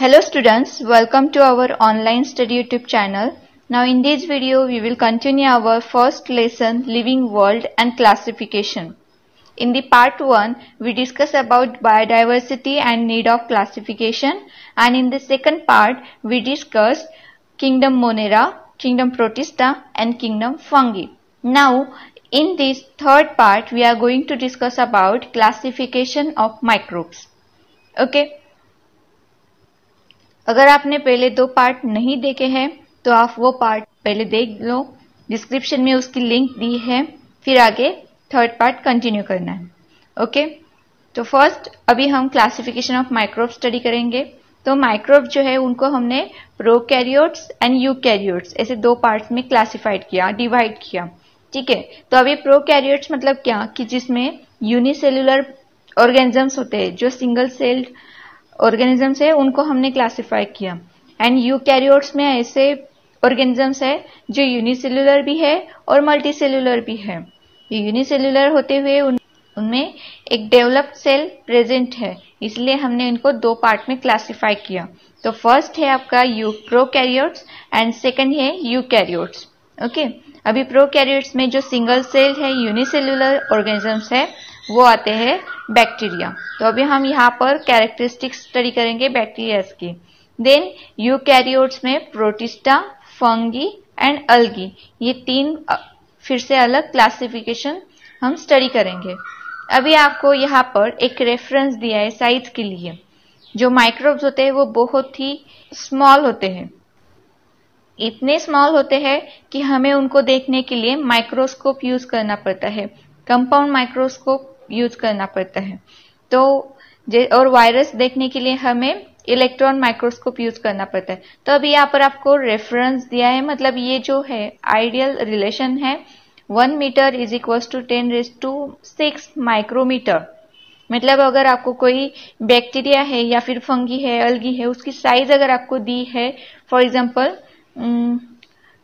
Hello students, welcome to our online study YouTube channel. Now in this video we will continue our first lesson Living World and Classification. In the part 1 we discuss about biodiversity and need of classification, and in the second part we discuss Kingdom Monera, Kingdom Protista and Kingdom Fungi. Now in this third part we are going to discuss about classification of microbes. Okay. अगर आपने पहले दो part नहीं देखे हैं तो आप वो पार्ट पहले देख लो, डिस्क्रिप्शन में उसकी लिंक दी है, फिर आगे थर्ड पार्ट कंटिन्यू करना है. ओके, तो फर्स्ट अभी हम क्लासिफिकेशन ऑफ माइक्रोब स्टडी करेंगे. तो माइक्रोब जो है उनको हमने प्रोकैरियोट्स एंड यूकैरियोट्स ऐसे दो पार्ट्स में क्लासिफाइड किया, डिवाइड किया. ठीक है, तो अभी प्रोकैरियोट्स मतलब क्या कि जिसमें यूनिसेल्युलर ऑर्गेनिजम्स होते हैं, जो सिंगल सेल्ड ऑर्गेनिजम्स है उनको हमने क्लासिफाई किया. एंड यूकैरियोट्स में ऐसे ऑर्गेनिजम्स है जो यूनिसेल्युलर भी है और मल्टीसेल्युलर भी है. यूनिसेल्युलर होते हुए उनमें एक डेवलप्ड सेल प्रेजेंट है, इसलिए हमने इनको दो पार्ट में क्लासिफाई किया. तो फर्स्ट है आपका प्रोकैरियोट्स एंड सेकंड है यूकैरियोट्स. ओके, अभी प्रोकैरियोट्स में जो सिंगल सेल है यूनिसेल्युलर ऑर्गेनिजम्स है वो आते हैं बैक्टीरिया. तो अभी हम यहाँ पर कैरेक्टरिस्टिक्स स्टडी करेंगे बैक्टीरियाज की. देन यूकैरियोट्स में प्रोटिस्टा, फंगी एंड अल्गी, ये तीन फिर से अलग क्लासिफिकेशन हम स्टडी करेंगे. अभी आपको यहाँ पर एक रेफरेंस दिया है साइज के लिए. जो माइक्रोब्स होते हैं वो बहुत ही स्मॉल होते हैं, इतने स्मॉल होते हैं कि हमें उनको देखने के लिए माइक्रोस्कोप यूज करना पड़ता है, कंपाउंड माइक्रोस्कोप यूज करना पड़ता है. तो और वायरस देखने के लिए हमें इलेक्ट्रॉन माइक्रोस्कोप यूज करना पड़ता है. तो अभी यहाँ पर आपको रेफरेंस दिया है, मतलब ये जो है आइडियल रिलेशन है 1 metre is equal to 10⁶ micrometre. मतलब अगर आपको कोई बैक्टीरिया है या फिर फंगी है, अल्गी है, उसकी साइज अगर आपको दी है फॉर एग्जाम्पल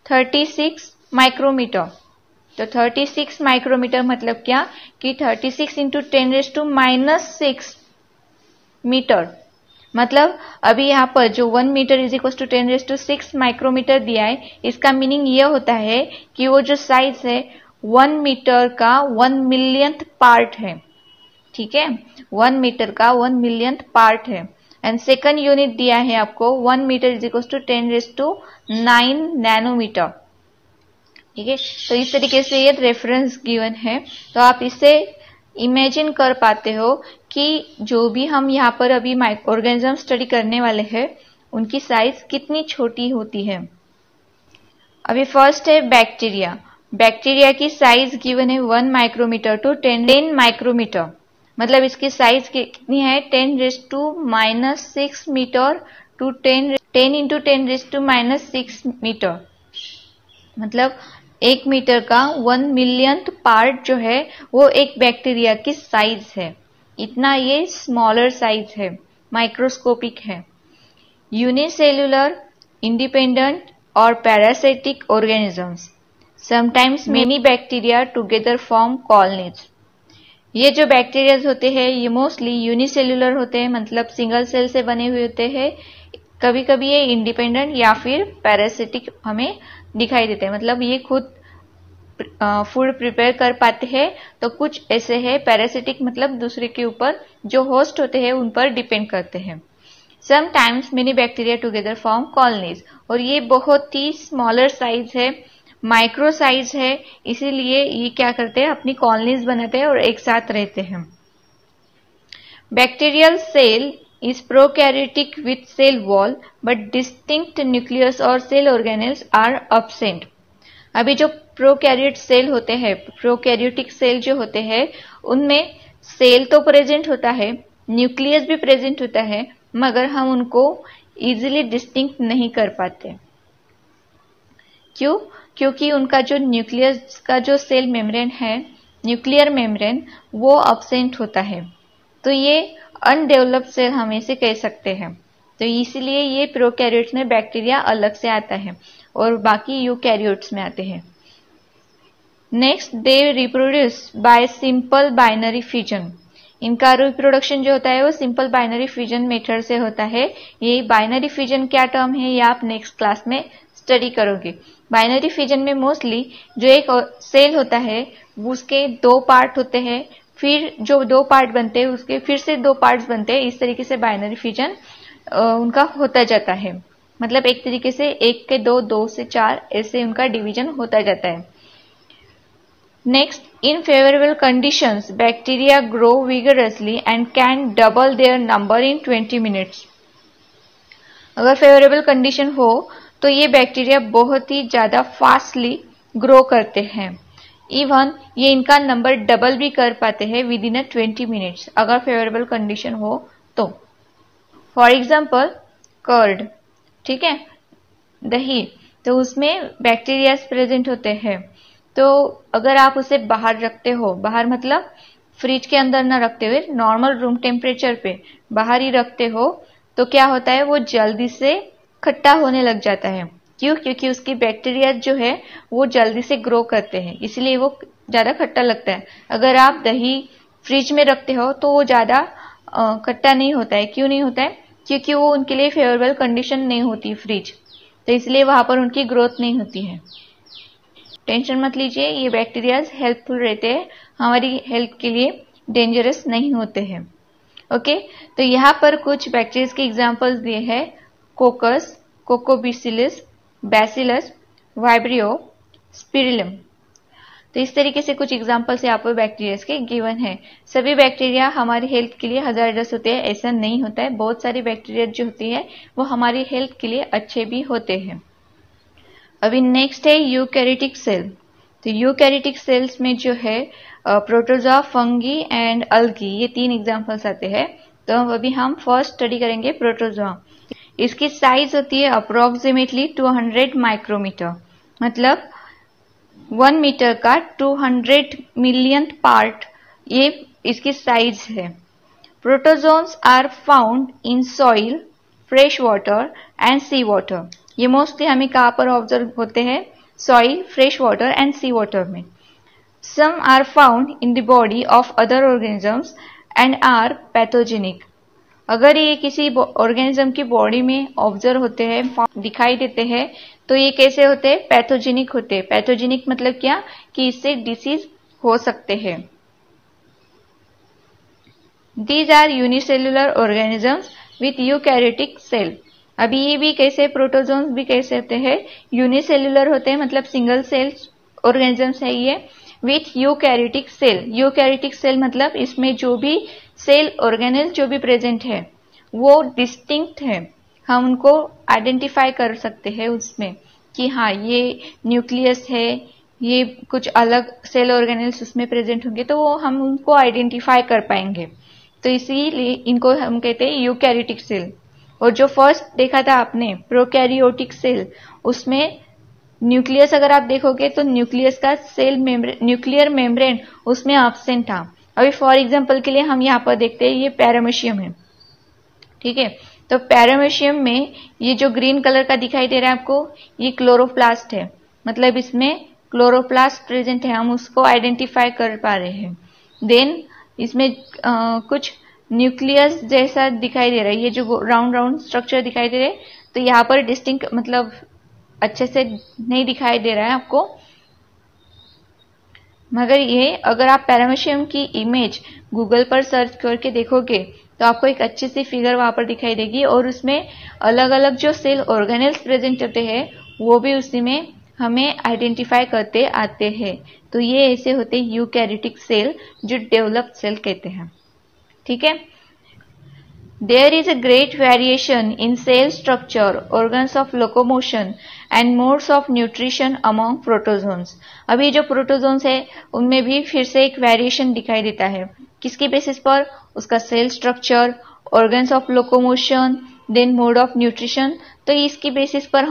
36 माइक्रोमीटर, तो 36 माइक्रोमीटर मतलब क्या कि 36 इंटू 10⁻⁻⁶ मीटर. मतलब अभी यहाँ पर जो 1 metre is equal to 10⁶ micrometre दिया है, इसका मीनिंग ये होता है कि वो जो साइज है 1 मीटर का 1 मिलियंथ पार्ट है. ठीक है, 1 मीटर का 1 मिलियंथ पार्ट है. एंड सेकंड यूनिट दिया है आपको 1 metre is equal to 10⁹ nanometre. ठीक है, तो इस तरीके से ये रेफरेंस गिवन है. तो आप इससे इमेजिन कर पाते हो कि जो भी हम यहाँ पर अभी ऑर्गेनिज्म स्टडी करने वाले हैं उनकी साइज कितनी छोटी होती है. अभी फर्स्ट है बैक्टीरिया. बैक्टीरिया की साइज गिवन है 1 माइक्रोमीटर टू 10 माइक्रोमीटर. मतलब इसकी साइज कितनी है 10⁻⁻⁶ मीटर टू 10 इंटू 10⁻⁻⁶ मीटर. मतलब 1 मीटर का 1 मिलियंथ पार्ट जो है वो एक बैक्टीरिया की साइज है. इतना ये स्मॉलर साइज है, माइक्रोस्कोपिक है. यूनिसेल्युलर, इंडिपेंडेंट और parasitic organisms. Sometimes many bacteria together form colonies. ये जो बैक्टीरियाज होते हैं ये मोस्टली यूनिसेल्युलर होते हैं, मतलब सिंगल सेल से बने हुए होते हैं. कभी कभी ये इंडिपेंडेंट या फिर पैरासिटिक हमें दिखाई देते हैं, मतलब ये खुद फूड प्रिपेयर कर पाते हैं. तो कुछ ऐसे है पैरासिटिक, मतलब दूसरे के ऊपर जो होस्ट होते हैं उन पर डिपेंड करते हैं. Sometimes many bacteria together form colonies. और ये बहुत ही स्मॉलर साइज है, माइक्रो साइज है, इसीलिए ये क्या करते हैं अपनी कॉलोनीज बनाते हैं और एक साथ रहते हैं. Bacterial cell is prokaryotic with cell wall but distinct nucleus और cell organelles are absent. अभी जो प्रोकैरियोट सेल होते हैं, प्रोकैरियोटिक सेल जो होते हैं उनमें सेल तो प्रेजेंट होता है, न्यूक्लियस भी प्रेजेंट होता है, मगर हम उनको इजीली डिस्टिंक्ट नहीं कर पाते. क्यों? क्योंकि उनका जो न्यूक्लियस का जो सेल मेम्ब्रेन है, न्यूक्लियर मेम्ब्रेन, वो अब्सेंट होता है. तो ये अनडेवलप्ड सेल हम इसे कह सकते हैं. तो इसीलिए ये प्रोकैरियोट्स में बैक्टीरिया अलग से आता है और बाकी यूकैरियोट्स में आते हैं. Next, they reproduce by simple binary fission. इनका रिप्रोडक्शन जो होता है वो सिंपल बाइनरी फ्यूजन मेथड से होता है। ये बाइनरी फ्यूजन क्या टर्म है ये आप नेक्स्ट क्लास में स्टडी करोगे। बाइनरी फ्यूजन में मोस्टली जो एक सेल होता है उसके दो पार्ट होते हैं, फिर जो दो पार्ट बनते हैं उसके फिर से दो पार्ट्स बनते हैं। इस तरीके से बाइनरी फ्यूजन उनका होता जाता है। मतलब एक तरीके से एक के दो, दो से चार, ऐसे उनका डिवीजन होता जाता है। Next, in favorable conditions, bacteria grow vigorously and can double their number in 20 minutes. अगर फेवरेबल कंडीशन हो तो ये बैक्टीरिया बहुत ही ज्यादा फास्टली ग्रो करते हैं। इवन ये इनका नंबर डबल भी कर पाते हैं विद इन 20 मिनट्स अगर फेवरेबल कंडीशन हो तो। फॉर एग्जाम्पल कर्ड, ठीक है, दही, तो उसमें बैक्टीरिया प्रेजेंट होते हैं। तो अगर आप उसे बाहर रखते हो, बाहर मतलब फ्रिज के अंदर ना रखते हुए नॉर्मल रूम टेम्परेचर पे बाहर ही रखते हो, तो क्या होता है वो जल्दी से खट्टा होने लग जाता है। क्यों? क्योंकि उसकी बैक्टीरिया जो है वो जल्दी से ग्रो करते हैं, इसलिए वो ज्यादा खट्टा लगता है। अगर आप दही फ्रिज में रखते हो तो वो ज्यादा खट्टा नहीं होता है। क्यों नहीं होता है? क्योंकि वो उनके लिए फेवरेबल कंडीशन नहीं होती फ्रिज, तो इसलिए वहां पर उनकी ग्रोथ नहीं होती है। टेंशन मत लीजिए, ये बैक्टीरियाज हेल्पफुल रहते हैं, हमारी हेल्थ के लिए डेंजरस नहीं होते हैं। ओके, तो यहाँ पर कुछ बैक्टीरियाज के एग्जांपल्स दिए हैं, कोकस, कोकोबैसिलस, बैसिलस, वाइब्रियो, स्पिरिलम। तो इस तरीके से कुछ एग्जांपल्स यहाँ पर बैक्टीरियाज के गिवन है। सभी बैक्टीरिया हमारी हेल्थ के लिए हजारदस्त होते हैं ऐसा नहीं होता है। बहुत सारी बैक्टीरिया जो होती है वो हमारी हेल्थ के लिए अच्छे भी होते हैं। अभी नेक्स्ट है यूकैरियोटिक सेल। तो यूकैरियोटिक सेल्स में जो है प्रोटोजोआ, फंगी एंड अल्गी, ये तीन एग्जांपल्स आते हैं। तो अभी हम फर्स्ट स्टडी करेंगे प्रोटोजोआ। इसकी साइज होती है अप्रोक्सीमेटली 200 माइक्रोमीटर, मतलब 1 मीटर का 200 मिलियन पार्ट ये इसकी साइज है। Protozoans are found in soil, fresh water and sea water. ये मोस्टली हमें कहाँ पर ऑब्जर्व होते हैं? Soil, fresh water and sea water में। Some are found in the body of other organisms and are pathogenic. अगर ये किसी ऑर्गेनिज्म की बॉडी में ऑब्जर्व होते हैं, दिखाई देते हैं, तो ये कैसे होते हैं? पैथोजेनिक होते हैं। पैथोजेनिक मतलब क्या? कि इससे डिसीज हो सकते हैं। These are unicellular organisms with eukaryotic cell. अभी ये भी कैसे, प्रोटोजोन्स भी कैसे होते हैं? यूनिसेल्युलर होते हैं, मतलब सिंगल सेल ऑर्गेनिजम्स है ये, with eukaryotic cell. Eukaryotic cell मतलब इसमें जो भी सेल ऑर्गेनेल जो भी प्रेजेंट है वो डिस्टिंक्ट है, हम उनको आइडेंटिफाई कर सकते हैं उसमें कि हाँ ये न्यूक्लियस है, ये कुछ अलग सेल ऑर्गेनेल्स उसमें प्रेजेंट होंगे, तो वो हम उनको आइडेंटिफाई कर पाएंगे। तो इसीलिए इनको हम कहते हैं यूकैरियोटिक सेल। और जो फर्स्ट देखा था आपने प्रोकैरियोटिक सेल, उसमें न्यूक्लियस अगर आप देखोगे तो न्यूक्लियस का सेल न्यूक्लियर मेम्ब्रेन उसमें एब्सेंट था। अभी फॉर एग्जांपल के लिए हम यहाँ पर देखते हैं ये पैरामीशियम है, ठीक है। तो पैरामीशियम में ये जो ग्रीन कलर का दिखाई दे रहा है आपको, ये क्लोरोप्लास्ट है, मतलब इसमें क्लोरोप्लास्ट प्रेजेंट है, हम उसको आइडेंटिफाई कर पा रहे हैं। देन इसमें कुछ न्यूक्लियस जैसा दिखाई दे रहा है, ये जो राउंड राउंड स्ट्रक्चर दिखाई दे रहा है, तो यहाँ पर डिस्टिंक्ट मतलब अच्छे से नहीं दिखाई दे रहा है आपको, मगर ये अगर आप पैरामीशियम की इमेज गूगल पर सर्च करके देखोगे तो आपको एक अच्छी सी फिगर वहां पर दिखाई देगी, और उसमें अलग अलग जो सेल ऑर्गेनेल्स प्रेजेंट होते हैं वो भी उसी में हमें आइडेंटिफाई करते आते हैं। तो ये ऐसे होते हैं यूकैरियोटिक सेल, जो डेवलप्ड सेल कहते हैं, ठीक है। There is a great variation in cell structure, organs of locomotion and modes of nutrition among protozoans. अभी जो प्रोटोजोन्स है उनमें भी फिर से एक वेरिएशन दिखाई देता है। किसके बेसिस पर? उसका cell structure, organs of locomotion, then mode of nutrition. तो इसकी बेसिस पर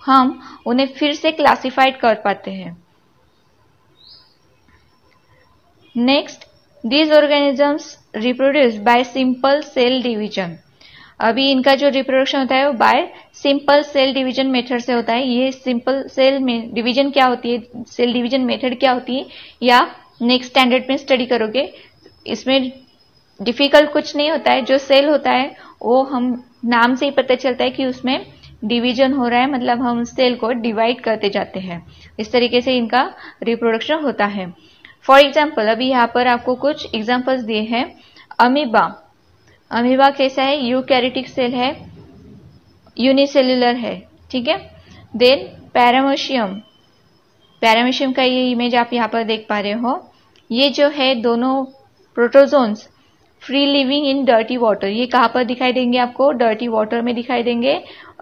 हम उन्हें फिर से क्लासिफाइड कर पाते हैं। Next, these organisms reproduce by simple cell division. अभी इनका जो रिप्रोडक्शन होता है वो by simple cell division method से होता है। ये सिंपल सेल में डिवीजन क्या होती है, सेल डिवीजन मेथड क्या होती है, या नेक्स्ट स्टैंडर्ड में स्टडी करोगे। इसमें डिफिकल्ट कुछ नहीं होता है। जो सेल होता है वो हम नाम से ही पता चलता है कि उसमें डिवीजन हो रहा है, मतलब हम सेल को डिवाइड करते जाते हैं। इस तरीके से इनका रिप्रोडक्शन होता है। फॉर एग्जाम्पल अभी यहाँ पर आपको कुछ एग्जाम्पल्स दिए हैं। अमीबा, अमीबा कैसा है? यूकैरियोटिक सेल है, यूनिसेल्युलर है, ठीक है। देन पैरामीशियम, पैरामीशियम का ये इमेज आप यहाँ पर देख पा रहे हो। ये जो है दोनों protozoans free living in dirty water, ये कहाँ पर दिखाई देंगे आपको? डर्टी वाटर में दिखाई देंगे।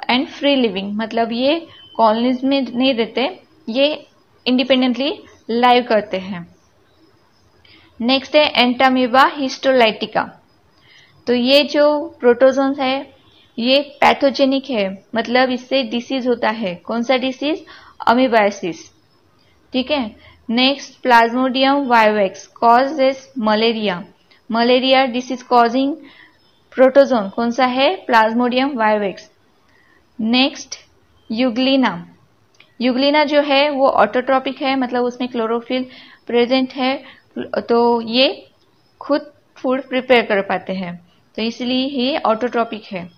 एंड फ्री लिविंग मतलब ये कॉलोनीज में नहीं रहते, ये इंडिपेंडेंटली लाइव करते हैं। नेक्स्ट है एंटामीबा हिस्टोलाइटिका। तो ये जो प्रोटोजोन्स है ये पैथोजेनिक है, मतलब इससे डिसीज होता है। कौन सा डिसीज? अमीबाइसिस, ठीक है। Next Plasmodium vivax causes malaria, malaria disease causing protozoan कौन सा है? Plasmodium vivax. Next Euglena, Euglena जो है वो ऑटोट्रॉपिक है, मतलब उसमें क्लोरोफिल प्रेजेंट है, तो ये खुद फूड प्रिपेयर कर पाते हैं, तो इसलिए ये ऑटोट्रॉपिक है।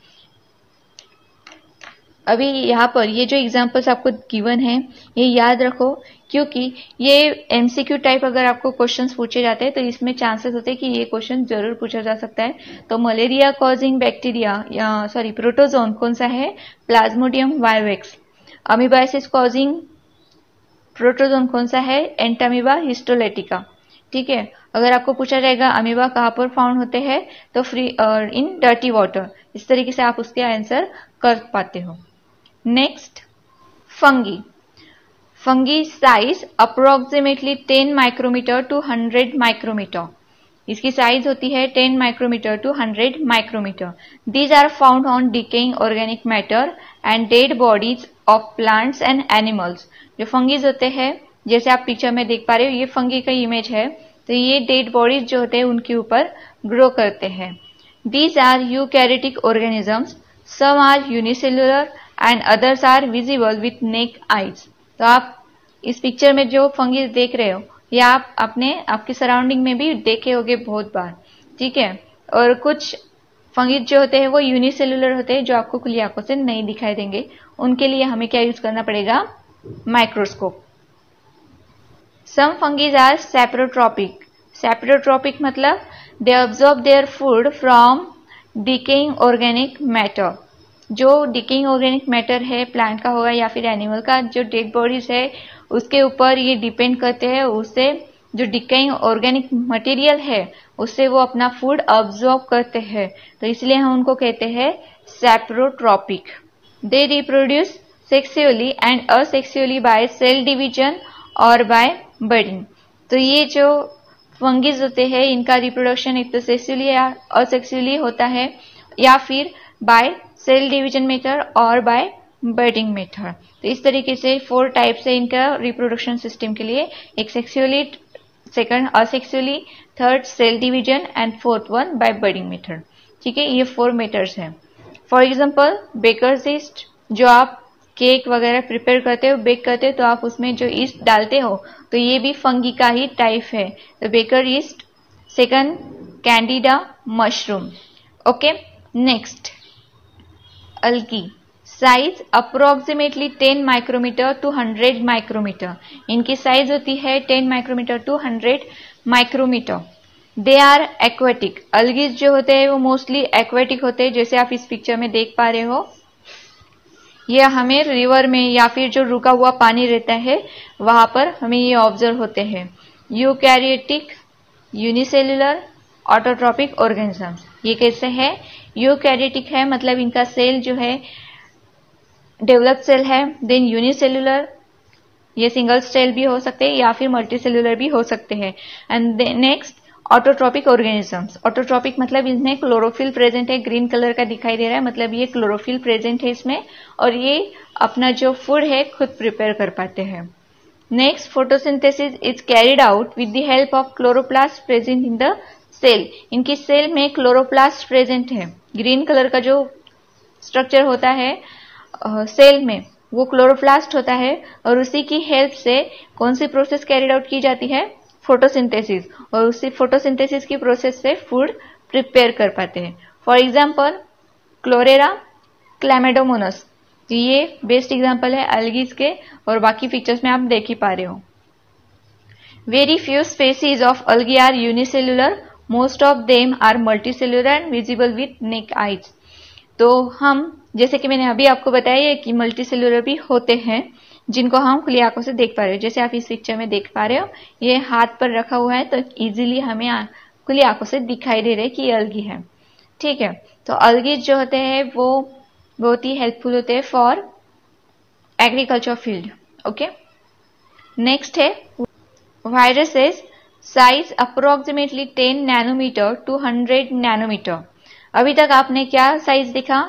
अभी यहाँ पर ये जो एग्जांपल्स आपको गिवन है ये याद रखो, क्योंकि ये एमसीक्यू टाइप अगर आपको क्वेश्चंस पूछे जाते हैं तो इसमें चांसेस होते हैं कि ये क्वेश्चन जरूर पूछा जा सकता है। तो मलेरिया कॉजिंग बैक्टीरिया या प्रोटोजोन कौन सा है? Plasmodium vivax. Amoebiasis causing protozoan कौन सा है? एंटामीबा हिस्टोलाइटिका, ठीक है। अगर आपको पूछा जाएगा अमीबा कहाँ पर फाउंड होते हैं तो फ्री इन डर्टी वाटर, इस तरीके से आप उसके आंसर कर पाते हो। Next fungi, fungi size approximately 10 micrometer to 100 micrometre, इसकी साइज होती है 10 micrometer to 100 micrometre. These are found on decaying organic matter and dead bodies of plants and animals. जो फंगीज होते हैं जैसे आप पिक्चर में देख पा रहे हो, ये फंगी का इमेज है, तो ये डेड बॉडीज जो होते हैं उनके ऊपर ग्रो करते हैं। These are eukaryotic organisms, some are unicellular and others are visible with naked eyes. तो आप इस पिक्चर में जो फंगी देख रहे हो ये आप आपके सराउंडिंग में भी देखे होंगे बहुत बार, ठीक है। और कुछ फंगी जो होते हैं वो यूनिसेल्युलर होते हैं जो आपको खुली आंखों से नहीं दिखाई देंगे, उनके लिए हमें क्या यूज करना पड़ेगा? Microscope. Some fungi are saprotrophic, saprotrophic मतलब they absorb their food from decaying organic matter. जो डिकेइंग ऑर्गेनिक मैटर है प्लांट का होगा या फिर एनिमल का, जो डेड बॉडीज है उसके ऊपर ये डिपेंड करते हैं, उससे जो डिकेइंग ऑर्गेनिक मटेरियल है उससे वो अपना फूड अब्सॉर्ब करते हैं, तो इसलिए हम उनको कहते हैं saprotrophic. They reproduce sexually and asexually by cell division और बाय बडिंग। तो ये जो फंगीज होते हैं इनका रिप्रोडक्शन एक तो सेक्सुअली या असेक्सुअली होता है, या फिर बाय सेल डिवीजन मेथड और बाय बडिंग मेथड। तो इस तरीके से 4 टाइप से इनका रिप्रोडक्शन सिस्टम के लिए, एक sexually, second asexually, third cell division and fourth one by budding method, ठीक है। ये 4 मेथड्स हैं। फॉर एग्जांपल बेकर्स ईस्ट, जो आप केक वगैरह प्रिपेयर करते हो, बेक करते हो, तो आप उसमें जो ईस्ट डालते हो तो ये भी फंगी का ही टाइप है, तो baker yeast. Second candida mushroom, okay. Next algae, size approximately 10 micrometer to 100 micrometer, इनकी साइज होती है 10 micrometer to 100 micrometer. They are aquatic, algae जो होते हैं वो मोस्टली एक्वेटिक होते हैं, जैसे आप इस पिक्चर में देख पा रहे हो। ये हमें रिवर में या फिर जो रुका हुआ पानी रहता है वहां पर हमें ये ऑब्जर्व होते हैं। Eukaryotic, unicellular, autotrophic organisms. ये कैसे है? यूकैरियोटिक है मतलब इनका सेल जो है डेवलप्ड सेल है। देन यूनिसेल्युलर, ये सिंगल सेल भी हो सकते हैं या फिर मल्टीसेल्युलर भी हो सकते हैं। And next autotrophic organisms, autotrophic मतलब इसमें क्लोरोफिल प्रेजेंट है, ग्रीन कलर का दिखाई दे रहा है, मतलब ये क्लोरोफिल प्रेजेंट है इसमें, और ये अपना जो फूड है खुद प्रिपेयर कर पाते हैं। Next photosynthesis is carried out with the help of chloroplast present in the cell. इनकी सेल में क्लोरोप्लास्ट प्रेजेंट है, ग्रीन कलर का जो स्ट्रक्चर होता है सेल में वो क्लोरोप्लास्ट होता है, और उसी की हेल्प से कौन सी प्रोसेस कैरिड आउट की जाती है? फोटोसिंथेसिस। और उसी फोटोसिंथेसिस की प्रोसेस से फूड प्रिपेयर कर पाते हैं। फॉर एग्जाम्पल क्लोरेरा क्लैमिडोमोनास, ये बेस्ट एग्जाम्पल है अलगीज के, और बाकी फीचर्स में आप देख ही पा रहे हो। Very few species of algae are unicellular, most of them are multicellular and visible with naked eyes. तो हम जैसे कि मैंने अभी आपको बताया है कि मल्टीसेल्युलर भी होते हैं जिनको हम खुली आंखों से देख पा रहे हो। जैसे आप इस पिक्चर में देख पा रहे हो, ये हाथ पर रखा हुआ है तो इजीली हमें खुली आंखों से दिखाई दे रहा है कि ये अलगी है। ठीक है, तो अलगी जो होते हैं वो बहुत ही हेल्पफुल होते हैं for agriculture field. Okay, next है viruses, size approximately 10 nanometer to 100 nanometer. अभी तक आपने क्या साइज देखा?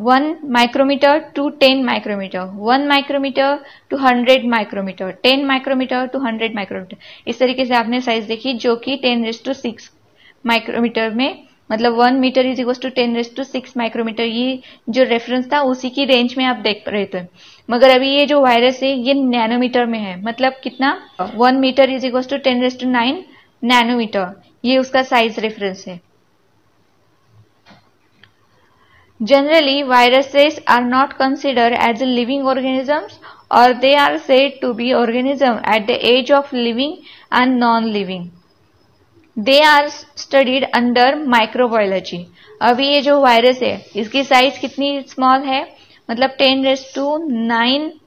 1 micrometer to 10 micrometer, 1 micrometer to 100 micrometer, 10 micrometer to 100 micrometer. इस तरीके से आपने साइज देखी, जो कि 10⁶ माइक्रोमीटर में, मतलब 1 metre is equal to 10⁶ micrometre, ये जो रेफरेंस था उसी की रेंज में आप देख रहे थे। मगर अभी ये जो वायरस है ये नैनोमीटर में है, मतलब कितना? 1 metre is equal to 10⁹ nanometre, ये उसका साइज रेफरेंस है। Generally viruses are not considered as living organisms, or they are said to be organisms at the age of living and non-living. They are studied under microbiology. अभी ये जो virus है इसकी size कितनी small है? मतलब 10⁹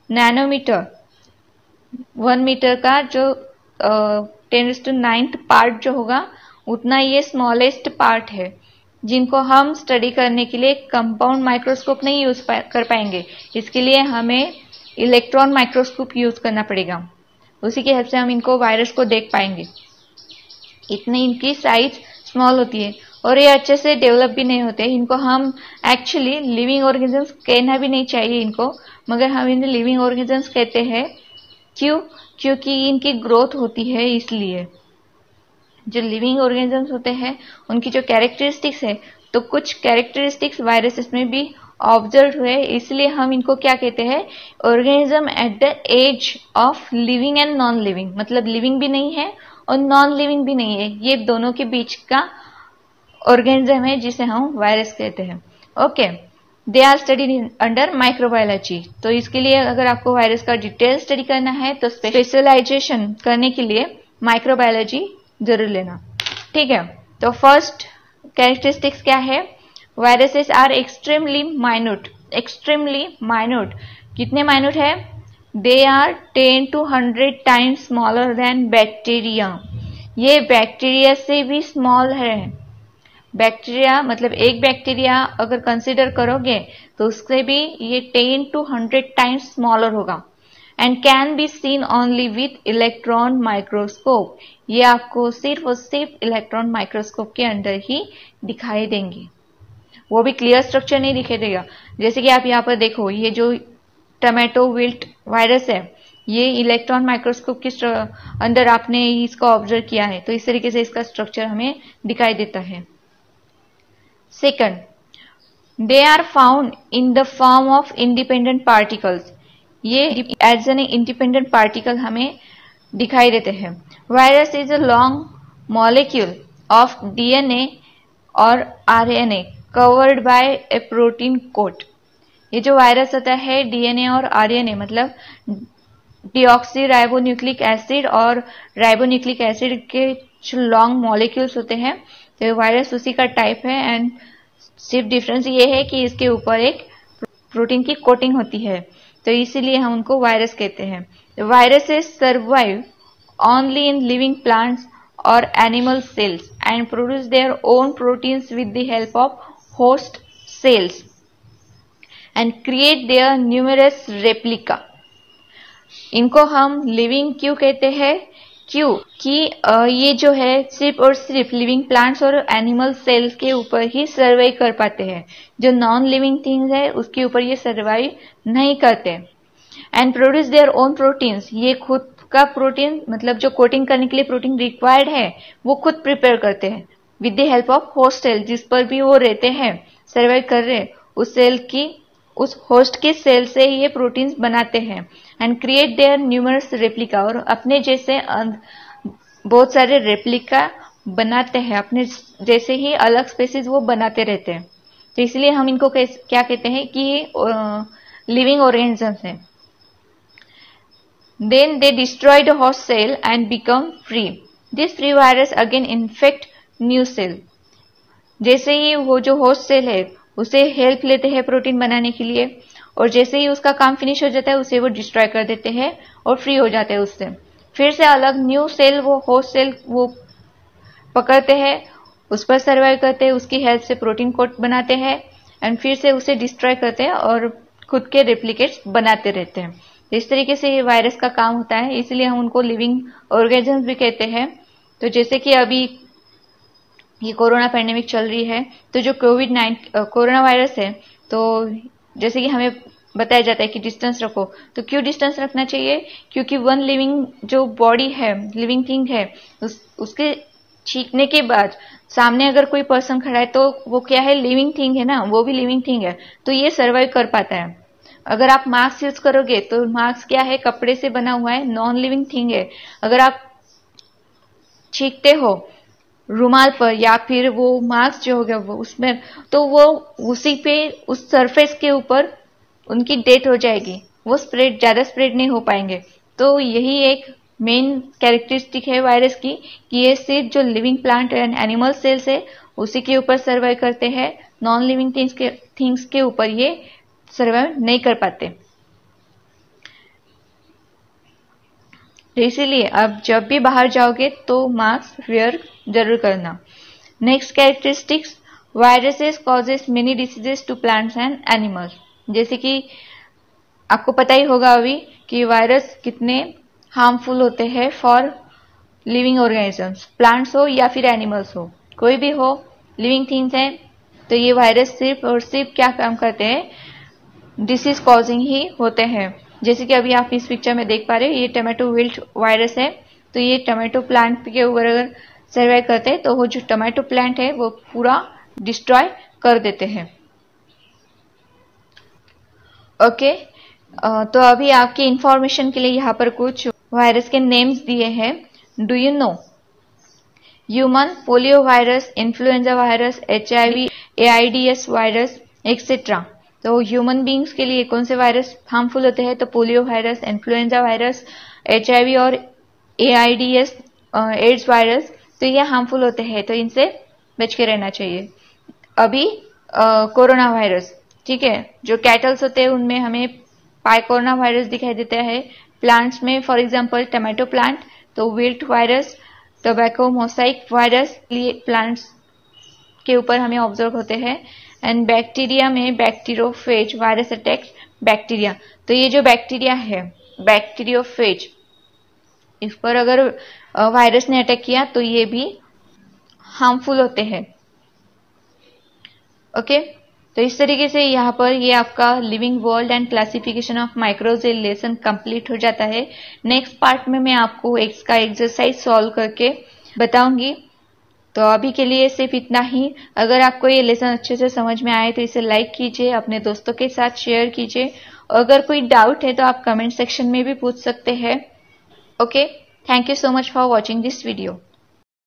nanometre, 1 metre का जो 10⁹ पार्ट जो होगा उतना ये स्मॉलेस्ट पार्ट है, जिनको हम स्टडी करने के लिए कंपाउंड माइक्रोस्कोप नहीं यूज कर पाएंगे। इसके लिए हमें इलेक्ट्रॉन माइक्रोस्कोप यूज करना पड़ेगा, उसी की हेल्प से हम इनको वायरस को देख पाएंगे। इतनी इनकी साइज स्मॉल होती है और ये अच्छे से डेवलप भी नहीं होते। इनको हम एक्चुअली लिविंग ऑर्गेनिजम्स कहना भी नहीं चाहिए इनको, मगर हम इन्हें लिविंग ऑर्गेनिजम्स कहते हैं। क्यों? क्योंकि इनकी ग्रोथ होती है, इसलिए। जो लिविंग ऑर्गेनिजम्स होते हैं उनकी जो कैरेक्टरिस्टिक्स है, तो कुछ कैरेक्टरिस्टिक्स वायरसेस में भी ऑब्जर्व हुए, इसलिए हम इनको क्या कहते हैं? Organism at the edge of living and non living. मतलब लिविंग भी नहीं है और नॉन लिविंग भी नहीं है, ये दोनों के बीच का ऑर्गेनिज्म है जिसे हम वायरस कहते हैं। Okay, they are studied under microbiology. तो इसके लिए अगर आपको वायरस का डिटेल स्टडी करना है तो स्पेशलाइजेशन करने के लिए माइक्रोबायोलॉजी जरूर लेना। ठीक है, तो फर्स्ट कैरेक्टरिस्टिक्स क्या है? Viruses are extremely minute. Extremely minute, कितने माइन्यूट है? They are 10 to 100 times smaller than bacteria. ये बैक्टीरिया से भी स्मॉल है। बैक्टीरिया मतलब एक बैक्टीरिया अगर कंसिडर करोगे तो उससे भी ये 10 to 100 टाइम्स स्मॉलर होगा। And can be seen only with electron microscope. ये आपको सिर्फ और सिर्फ इलेक्ट्रॉन माइक्रोस्कोप के अंदर ही दिखाई देंगे, वो भी क्लियर स्ट्रक्चर नहीं दिखाई देगा। जैसे कि आप यहाँ पर देखो, ये जो टोमेटो विल्ट वायरस है ये इलेक्ट्रॉन माइक्रोस्कोप के अंदर आपने इसको ऑब्जर्व किया है, तो इस तरीके से इसका स्ट्रक्चर हमें दिखाई देता है। Second, they are found in the form of independent particles. ये एज एन इंडिपेंडेंट पार्टिकल हमें दिखाई देते हैं। Virus is a long molecule of DNA और RNA covered by a protein coat. ये जो वायरस होता है डीएनए और आरएनए मतलब डीऑक्सी राइबोन्यूक्लिक एसिड और राइबोन्यूक्लिक एसिड के जो लॉन्ग मॉलिक्यूल्स होते हैं, तो वायरस उसी का टाइप है। एंड सिर्फ डिफरेंस ये है कि इसके ऊपर एक प्रोटीन की कोटिंग होती है, तो इसीलिए हम उनको वायरस कहते हैं। Viruses survive only in living plants और animal cells and produce their own proteins with the help of host cells and create their numerous replica. इनको हम लिविंग क्यों कहते हैं? क्यों कि ये जो है सिर्फ और सिर्फ लिविंग प्लांट्स और एनिमल सेल्स के ऊपर ही सर्वाइव कर पाते हैं। जो नॉन लिविंग थिंग्स है उसके ऊपर ये सर्वाइव नहीं करते। And produce their own proteins, ये खुद का प्रोटीन मतलब जो कोटिंग करने के लिए प्रोटीन रिक्वायर्ड है वो खुद प्रिपेयर करते हैं with the help of host cell, जिस पर भी वो रहते हैं सर्वाइव कर रहे उस सेल की, उस होस्ट के सेल से ये प्रोटीन्स बनाते हैं। And create their numerous replica, और अपने जैसे बहुत सारे रेप्लिका बनाते हैं, अपने जैसे ही अलग स्पेसीज वो बनाते रहते हैं। तो इसलिए हम इनको क्या कहते हैं कि लिविंग ऑर्गेनिजम्स हैं। Then they destroy the host cell and become free. This free virus again infect new cell. जैसे ही वो जो होस्ट सेल है उसे हेल्प लेते हैं प्रोटीन बनाने के लिए, और जैसे ही उसका काम फिनिश हो जाता है उसे वो डिस्ट्रॉय कर देते हैं और फ्री हो जाते हैं उससे। फिर से अलग न्यू सेल, वो होस्ट सेल वो पकड़ते हैं, उस पर सर्वाइव करते हैं, उसकी हेल्प से प्रोटीन कोट बनाते हैं एंड फिर से उसे डिस्ट्रॉय करते हैं और खुद के रेप्लिकेट्स बनाते रहते हैं। इस तरीके से ये वायरस का काम होता है, इसलिए हम उनको लिविंग ऑर्गेनिजम्स भी कहते हैं। तो जैसे कि अभी ये कोरोना पैंडेमिक चल रही है, तो जो कोरोना वायरस है, तो जैसे कि हमें बताया जाता है कि डिस्टेंस रखो, तो क्यों डिस्टेंस रखना चाहिए? क्योंकि वन लिविंग जो बॉडी है, लिविंग थिंग है, उसके छींकने के बाद सामने अगर कोई पर्सन खड़ा है तो वो क्या है? लिविंग थिंग है ना, वो भी लिविंग थिंग है, तो ये सर्वाइव कर पाता है। अगर आप मास्क यूज करोगे तो मास्क क्या है? कपड़े से बना हुआ है, नॉन लिविंग थिंग है। अगर आप छींकते हो रुमाल पर या फिर वो मास्क जो हो गया वो उसमें, तो वो उसी पे उस सरफेस के ऊपर उनकी डेथ हो जाएगी, वो ज्यादा स्प्रेड नहीं हो पाएंगे। तो यही एक मेन कैरेक्टरिस्टिक है वायरस की कि ये सिर्फ जो living plant and animal cells है उसी के ऊपर सर्वाइव करते हैं, नॉन लिविंग थिंग्स के ऊपर ये सर्वाइव नहीं कर पाते। तो इसीलिए अब जब भी बाहर जाओगे तो मास्क वेयर जरूर करना। Next characteristics, viruses causes many diseases to plants and animals. जैसे कि आपको पता ही होगा अभी कि वायरस कितने हार्मफुल होते हैं फॉर लिविंग ऑर्गेनिजम्स, प्लांट्स हो या फिर एनिमल्स हो, कोई भी हो, लिविंग थिंग्स हैं। तो ये वायरस सिर्फ और सिर्फ क्या काम करते हैं? डिसीज कॉजिंग ही होते हैं। जैसे कि अभी आप इस पिक्चर में देख पा रहे हैं, ये टोमेटो विल्ट वायरस है। तो ये टोमेटो प्लांट के ऊपर अगर सर्वाइव करते हैं तो वो जो टोमेटो प्लांट है वो पूरा डिस्ट्रॉय कर देते हैं। ओके, तो अभी आपकी इंफॉर्मेशन के लिए यहाँ पर कुछ वायरस के नेम्स दिए हैं। Do you know? Human polio virus, influenza virus, HIV, AIDS virus etcetera. तो ह्यूमन बींग्स के लिए कौन से वायरस हार्मफुल होते हैं? तो polio virus, influenza virus, HIV और AIDS एड्स वायरस, तो ये हार्मफुल होते हैं, तो इनसे बच के रहना चाहिए। अभी कोरोना वायरस, ठीक है, जो कैटल्स होते हैं उनमें हमें पाइकोरोना वायरस दिखाई देता है। प्लांट्स में फॉर एग्जांपल टोमेटो प्लांट, तो wilt virus, tobacco mosaic virus plants के ऊपर हमें ऑब्जर्व होते हैं। एंड बैक्टीरिया में बैक्टीरियोफेज वायरस अटैक्स बैक्टीरिया। तो ये जो बैक्टीरिया है बैक्टीरियोफेज, इस पर अगर वायरस ने अटैक किया तो ये भी हार्मफुल होते हैं। ओके, तो इस तरीके से यहाँ पर ये आपका living world and classification of microbes lesson complete हो जाता है। नेक्स्ट पार्ट में मैं आपको इसका एक्सरसाइज सॉल्व करके बताऊंगी। तो अभी के लिए सिर्फ इतना ही। अगर आपको ये लेसन अच्छे से समझ में आए तो इसे लाइक कीजिए, अपने दोस्तों के साथ शेयर कीजिए। अगर कोई डाउट है तो आप कमेंट सेक्शन में भी पूछ सकते हैं। Okay, thank you so much for watching this video.